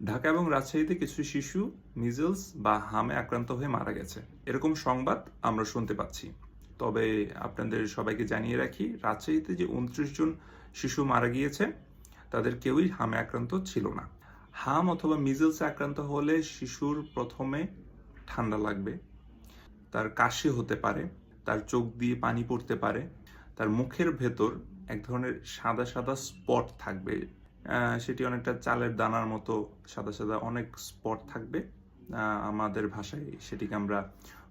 ঢাকা এবং রাজশাহীতে কিছু শিশু মিজলস বা হামে আক্রান্ত হয়ে মারা গেছে, এরকম সংবাদ আমরা শুনতে পাচ্ছি। তবে আপনাদের সবাইকে জানিয়ে রাখি, রাজশাহীতে যে 29 জন শিশু মারা গিয়েছে তাদের কেউই হামে আক্রান্ত ছিল না। হাম অথবা মিজলসে আক্রান্ত হলে শিশুর প্রথমে ঠান্ডা লাগবে, তার কাশি হতে পারে, তার চোখ দিয়ে পানি পড়তে পারে, তার মুখের ভেতর এক ধরনের সাদা সাদা স্পট থাকবে, সেটি অনেকটা চালের দানার মতো সাদা সাদা অনেক স্পট থাকবে। আমাদের ভাষায় সেটিকে আমরা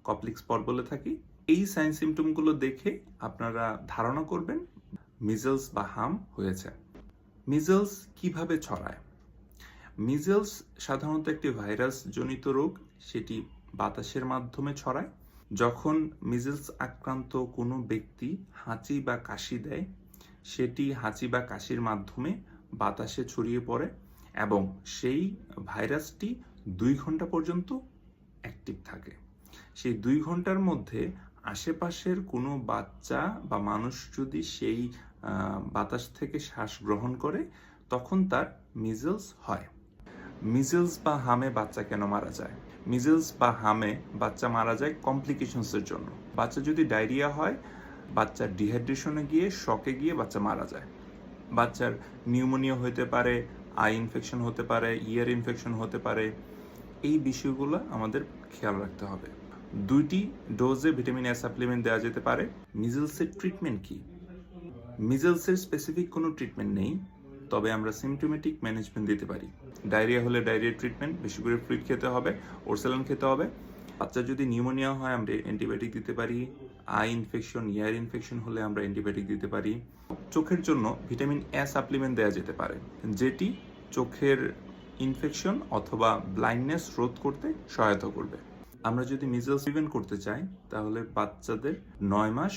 কপ্লিক স্পট বলে থাকি। এই সাইন সিমটমগুলো দেখে আপনারা ধারণা করবেন মিজলস বা হাম হয়েছে। মিজলস কিভাবে ছড়ায়? মিজলস সাধারণত একটি ভাইরাস জনিত রোগ, সেটি বাতাসের মাধ্যমে ছড়ায়। যখন মিজলস আক্রান্ত কোনো ব্যক্তি হাঁচি বা কাশি দেয়, সেটি হাঁচি বা কাশির মাধ্যমে বাতাসে ছড়িয়ে পড়ে এবং সেই ভাইরাসটি 2 ঘন্টা পর্যন্ত অ্যাক্টিভ থাকে। সেই 2 ঘন্টার মধ্যে আশেপাশের কোনো বাচ্চা বা মানুষ যদি সেই বাতাস থেকে শ্বাস গ্রহণ করে, তখন তার মিজলস হয়। মিজলস বা হামে বাচ্চা কেন মারা যায়? মিজলস বা হামে বাচ্চা মারা যায় কমপ্লিকেশনসের জন্য। বাচ্চা যদি ডায়রিয়া হয়, বাচ্চার ডিহাইড্রেশনে গিয়ে শকে গিয়ে বাচ্চা মারা যায়। বাচ্চার নিউমোনিয়া হতে পারে, আই ইনফেকশন হতে পারে, ইয়ার ইনফেকশন হতে পারে। এই বিষয়গুলো আমাদের খেয়াল রাখতে হবে। 2টি ডোজে ভিটামিন এ সাপ্লিমেন্ট দেওয়া যেতে পারে। মিজলসের ট্রিটমেন্ট কি? মিজলসের স্পেসিফিক কোনো ট্রিটমেন্ট নেই, তবে আমরা সিমটোমেটিক ম্যানেজমেন্ট দিতে পারি। ডায়রিয়া হলে ডায়রিয়া ট্রিটমেন্ট, বেশি করে ফ্লুইড খেতে হবে, ওরসেলন খেতে হবে। বাচ্চা যদি নিউমোনিয়া হয় আমরা অ্যান্টিবায়োটিক দিতে পারি। আই ইনফেকশন, ইয়ার ইনফেকশন হলে আমরা অ্যান্টিবায়োটিক দিতে পারি। চোখের জন্য ভিটামিন এ সাপ্লিমেন্ট দেওয়া যেতে পারে, যেটি চোখের ইনফেকশন অথবা ব্লাইন্ডনেস রোধ করতে সহায়তা করবে। আমরা যদি মিজলস প্রিভেন্ট করতে চাই, তাহলে বাচ্চাদের 9 মাস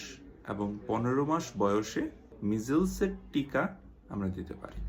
এবং 15 মাস বয়সে মিজলসের টিকা আমরা দিতে পারি।